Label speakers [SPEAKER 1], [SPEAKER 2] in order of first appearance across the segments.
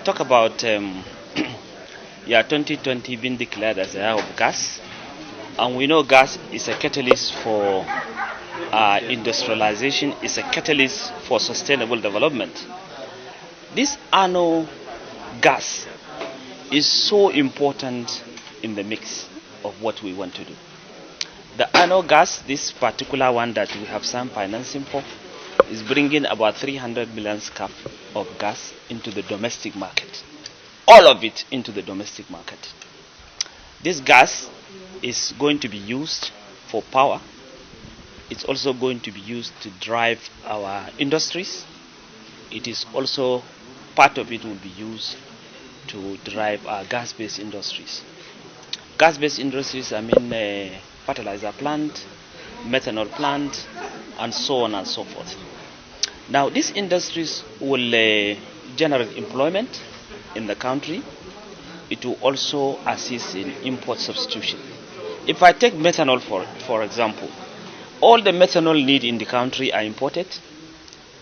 [SPEAKER 1] talk about 2020 being declared as a year of gas, and we know gas is a catalyst for industrialization, is a catalyst for sustainable development. This ANOH gas is so important in the mix of what we want to do. The ANOH gas, this particular one that we have some financing for, is bringing about 300 million scf of gas into the domestic market. All of it into the domestic market. This gas is going to be used for power. It's also going to be used to drive our industries. It is also, part of it will be used to drive our gas-based industries. Gas-based industries, I mean fertilizer plant, methanol plant, and so on and so forth. Now, these industries will generate employment in the country. It will also assist in import substitution. If I take methanol for example, all the methanol needed in the country are imported,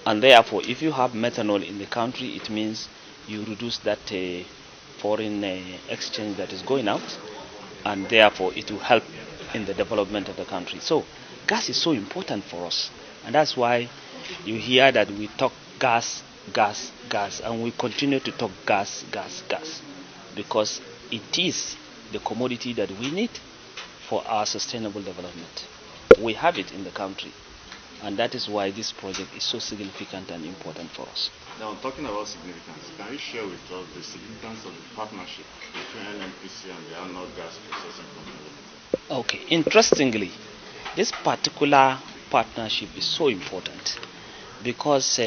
[SPEAKER 1] and therefore if you have methanol in the country, it means you reduce that foreign exchange that is going out, and therefore it will help in the development of the country. So gas is so important for us, and that's why you hear that we talk gas, and we continue to talk gas, because it is the commodity that we need for our sustainable development. We have it in the country, and that is why this project is so significant and important for us.
[SPEAKER 2] Now, talking about significance, can you share with us the significance of the partnership between ANPC and the ANOH gas processing company?
[SPEAKER 1] Okay, interestingly, this particular partnership is so important because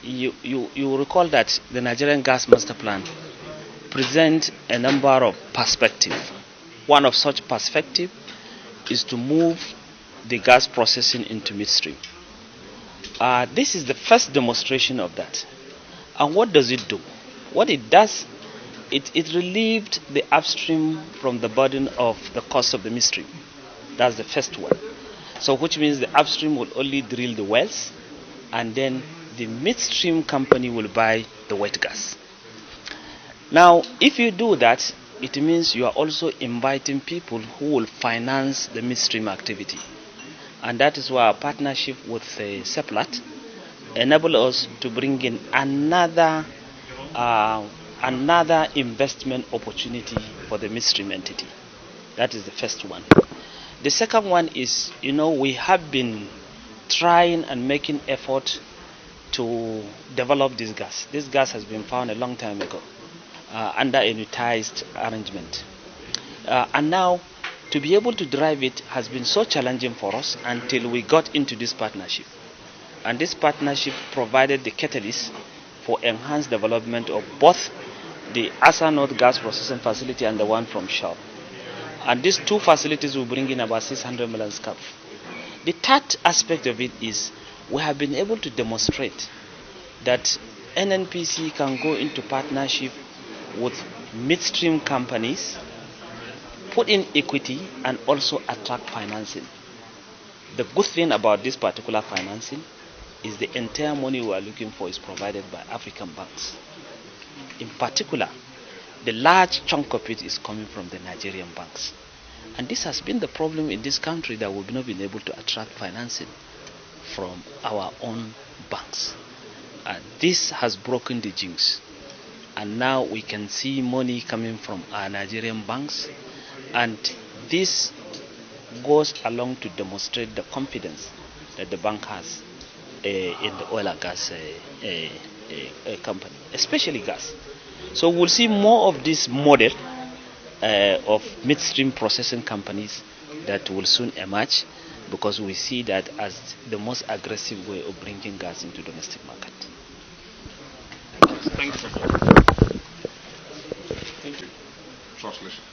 [SPEAKER 1] you recall that the Nigerian Gas Master Plan presents a number of perspectives. One of such perspectives is to move the gas processing into midstream. This is the first demonstration of that. And what does it do? What it does, it relieved the upstream from the burden of the cost of the midstream. That's the first one. So which means the upstream will only drill the wells, and then the midstream company will buy the wet gas. Now, if you do that, it means you are also inviting people who will finance the midstream activity. And that is why our partnership with Seplat enable us to bring in another investment opportunity for the midstream entity. That is the first one. The second one is, we have been trying and making effort to develop this gas. This gas has been found a long time ago under a unitized arrangement. And now, to be able to drive it has been so challenging for us until we got into this partnership. And this partnership provided the catalyst for enhanced development of both the ANOH gas processing facility and the one from Shell. And these two facilities will bring in about 600 million scf. The third aspect of it is we have been able to demonstrate that NNPC can go into partnership with midstream companies, put in equity, and also attract financing. The good thing about this particular financing is the entire money we are looking for is provided by African banks. In particular, the large chunk of it is coming from the Nigerian banks. And this has been the problem in this country, that we've not been able to attract financing from our own banks. And this has broken the jinx. And now we can see money coming from our Nigerian banks. And this goes along to demonstrate the confidence that the bank has in the oil and gas company, especially gas. So we'll see more of this model of midstream processing companies that will soon emerge, because we see that as the most aggressive way of bringing gas into the domestic market.
[SPEAKER 2] Thank you. Thank you. Translation.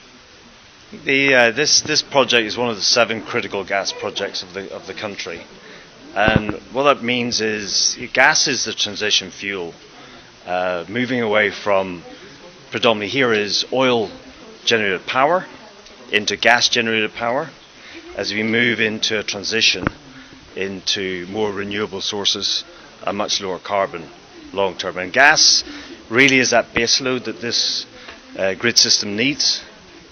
[SPEAKER 3] This project is one of the 7 critical gas projects of the country, and what that means is gas is the transition fuel, moving away from predominantly here is oil generated power into gas generated power, as we move into a transition into more renewable sources and much lower carbon long term. And gas really is that base load that this grid system needs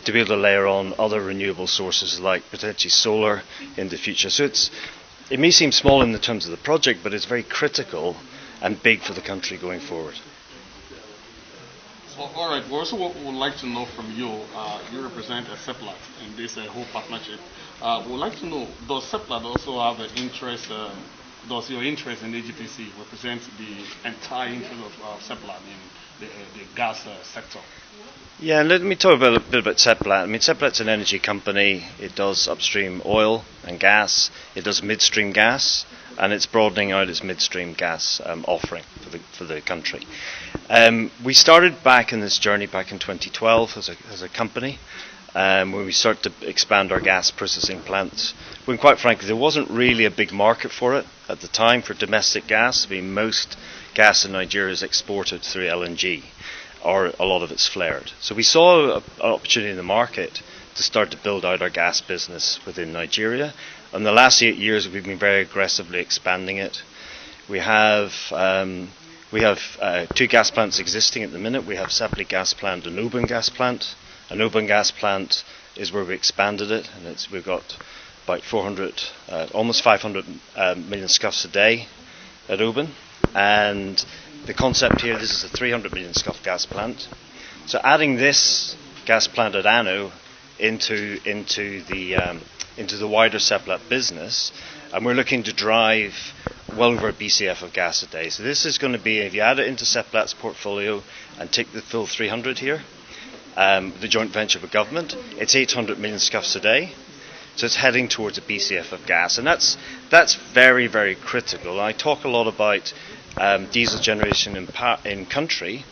[SPEAKER 3] to be able to layer on other renewable sources like potentially solar in the future. So it may seem small in the terms of the project, but it's very critical and big for the country going forward.
[SPEAKER 4] So, all right, we also would like to know from you, you represent a CEPLAT in this whole partnership. We would like to know, does CEPLAT also have an interest, does your interest in AGPC represent the entire interest of CEPLAT in the gas sector?
[SPEAKER 3] Yeah, let me talk a bit about CEPLAT. I mean, CEPLAT's an energy company. It does upstream oil and gas. It does midstream gas, and it's broadening out its midstream gas offering for the country. We started back in this journey back in 2012 as a company, when we started to expand our gas processing plants. When quite frankly, there wasn't really a big market for it at the time for domestic gas. I mean, most gas in Nigeria is exported through LNG, or a lot of it's flared. So we saw an opportunity in the market to start to build out our gas business within Nigeria. In the last 8 years, we've been very aggressively expanding it. We have 2 gas plants existing at the minute. We have Sapele gas plant and Oban gas plant. An Oban gas plant is where we expanded it, and we've got about 400, almost 500 million scuffs a day at Oban. And the concept here, this is a 300 million scuff gas plant. So adding this gas plant at ANOH into the wider CEPLAT business, and we're looking to drive well over a BCF of gas a day. So this is going to be, if you add it into CEPLAT's portfolio and take the full 300 here, the joint venture with government, it's 800 million scuffs a day. So it's heading towards a BCF of gas, and that's very, very critical. I talk a lot about diesel generation in country.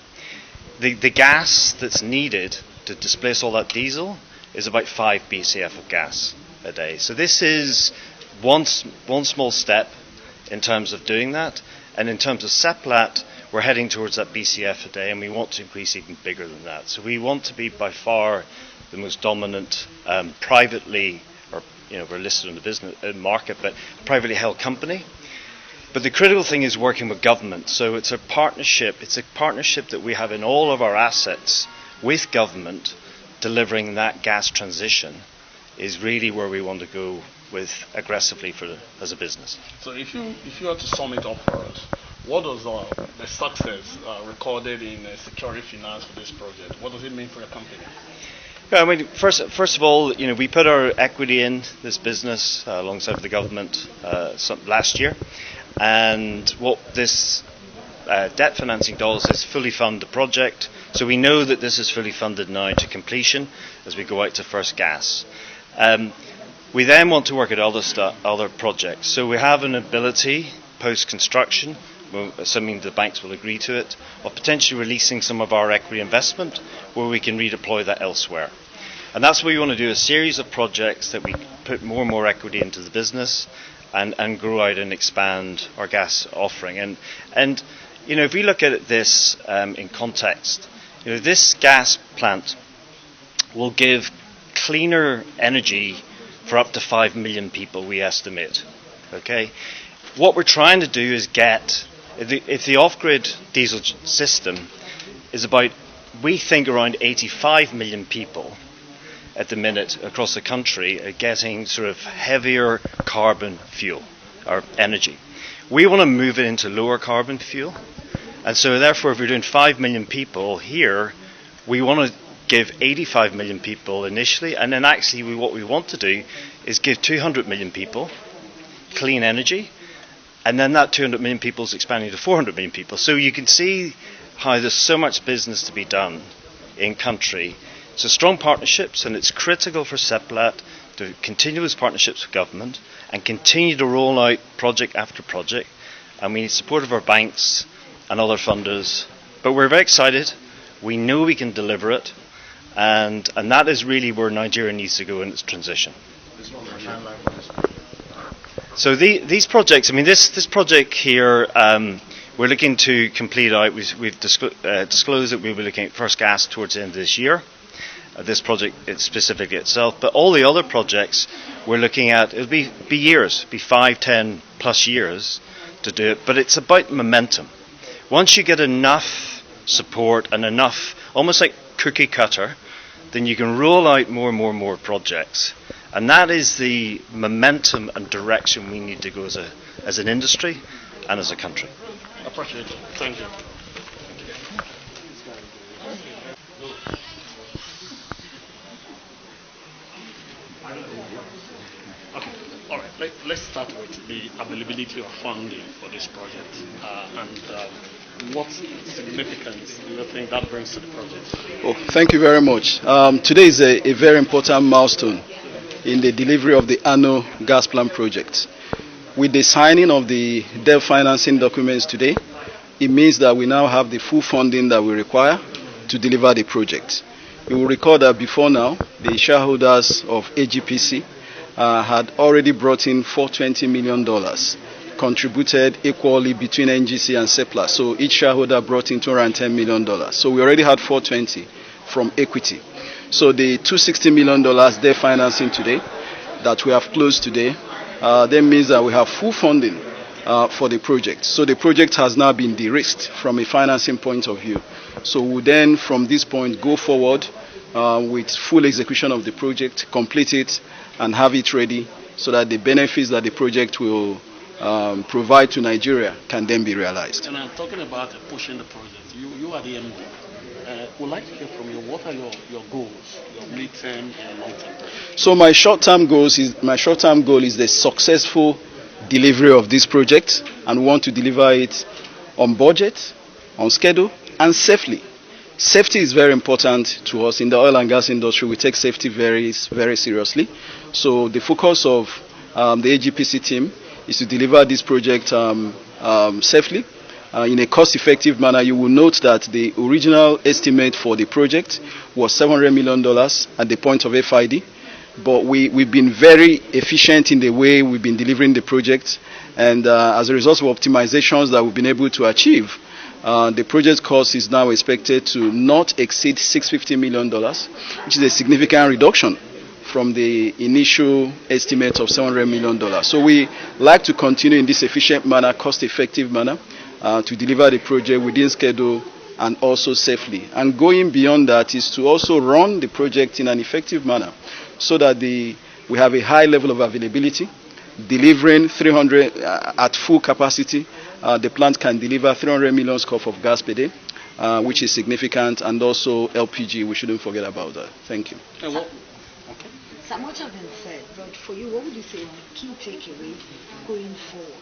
[SPEAKER 3] The gas that's needed to displace all that diesel is about 5 BCF of gas a day. So this is one small step in terms of doing that, and in terms of CEPLAT, we're heading towards that BCF a day, and we want to increase even bigger than that. So we want to be by far the most dominant privately, or we're listed in the business market, but privately held company. But the critical thing is working with government. So it's a partnership. It's a partnership that we have in all of our assets with government, delivering that gas transition is really where we want to go with aggressively as a business.
[SPEAKER 4] So if you are to sum it up for us, what does the success recorded in security finance for this project, what does it mean for your company?
[SPEAKER 3] Yeah, I mean, first of all, we put our equity in this business alongside the government last year, and what this debt financing does is fully fund the project. So we know that this is fully funded now to completion as we go out to first gas. We then want to work at other projects. So we have an ability post-construction, assuming the banks will agree to it, of potentially releasing some of our equity investment where we can redeploy that elsewhere. And that's what we want to do, a series of projects that we put more and more equity into the business and grow out and expand our gas offering. And if we look at this in context, this gas plant will give cleaner energy for up to 5 million people, we estimate. Okay, what we're trying to do is if the off-grid diesel system is about, we think around 85 million people at the minute across the country are getting sort of heavier carbon fuel or energy. We want to move it into lower carbon fuel, and so therefore if we're doing 5 million people here, we want to give 85 million people initially, and then actually what we want to do is give 200 million people clean energy, and then that 200 million people is expanding to 400 million people. So you can see how there's so much business to be done in country. So strong partnerships, and it's critical for CEPLAT to continue those partnerships with government and continue to roll out project after project. And we need support of our banks and other funders. But we're very excited. We know we can deliver it. And that is really where Nigeria needs to go in its transition. So these projects, I mean, this project here, we're looking to complete out. We've disclosed that we'll be looking at first gas towards the end of this year. This project specifically itself, but all the other projects we're looking at, it'll be years, be 5, 10 plus years to do it. But it's about momentum. Once you get enough support and enough, almost like cookie cutter, then you can roll out more and more and more projects. And that is the momentum and direction we need to go as an industry and as a country.
[SPEAKER 4] Appreciate it. Thank you. Okay. All right. Let's start with the availability of funding for this project and what significance do you think that brings to the project?
[SPEAKER 5] Oh, thank you very much. Today is a very important milestone in the delivery of the ANOH gas plant project. With the signing of the debt financing documents today, it means that we now have the full funding that we require to deliver the project. You will recall that before now, the shareholders of AGPC had already brought in $420 million, contributed equally between NGC and CEPLA. So each shareholder brought in $210 million. So we already had 420 from equity. So the $260 million debt financing today that we have closed today, that means that we have full funding for the project. So the project has now been de-risked from a financing point of view. So we'll then from this point go forward with full execution of the project, complete it and have it ready so that the benefits that the project will provide to Nigeria can then be realized.
[SPEAKER 4] And I'm talking about pushing the project. You are the MD. Would like to hear from you. What are your goals, your mid-term and long-term goals?
[SPEAKER 5] So my short-term goal is the successful delivery of this project, and we want to deliver it on budget, on schedule, and safely. Safety is very important to us in the oil and gas industry. We take safety very, very seriously. So the focus of the AGPC team is to deliver this project safely. In a cost-effective manner. You will note that the original estimate for the project was $700 million at the point of FID, but we've been very efficient in the way we've been delivering the project, and as a result of optimizations that we've been able to achieve, the project cost is now expected to not exceed $650 million, which is a significant reduction from the initial estimate of $700 million. So we like to continue in this efficient manner, cost-effective manner, to deliver the project within schedule and also safely. And going beyond that is to also run the project in an effective manner so that we have a high level of availability, delivering 300 at full capacity. The plant can deliver 300 million scf of gas per day, which is significant, and also LPG. We shouldn't forget about that. Thank you.
[SPEAKER 4] Okay.
[SPEAKER 6] So much has been said, but for you, what would you say are the key takeaways going forward?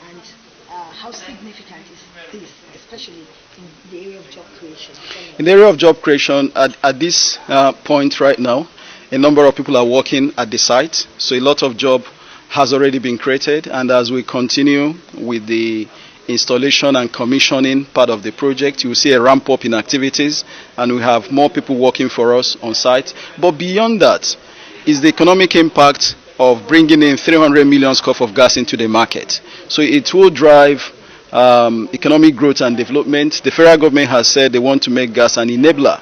[SPEAKER 6] And how significant is this, especially in the area of job creation?
[SPEAKER 5] In the area of job creation, at this point right now, a number of people are working at the site. So a lot of job has already been created. And as we continue with the installation and commissioning part of the project, you will see a ramp up in activities. And we have more people working for us on site. But beyond that is the economic impact of bringing in 300 million scf of gas into the market. So it will drive economic growth and development. The federal government has said they want to make gas an enabler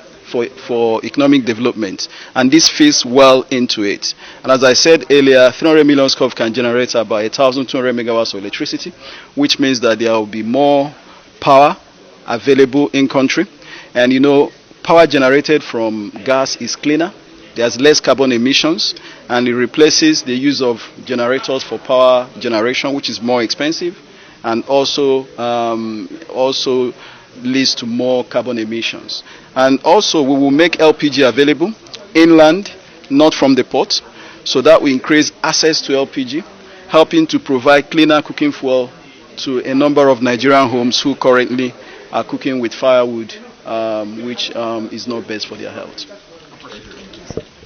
[SPEAKER 5] for economic development, and this fits well into it. And as I said earlier, 300 million scf can generate about 1,200 megawatts of electricity, which means that there will be more power available in country. And you know, power generated from gas is cleaner. There's less carbon emissions, and it replaces the use of generators for power generation, which is more expensive, and also leads to more carbon emissions. And also, we will make LPG available inland, not from the port, so that will increase access to LPG, helping to provide cleaner cooking fuel to a number of Nigerian homes who currently are cooking with firewood, which is not best for their health.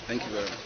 [SPEAKER 5] Thank you very much.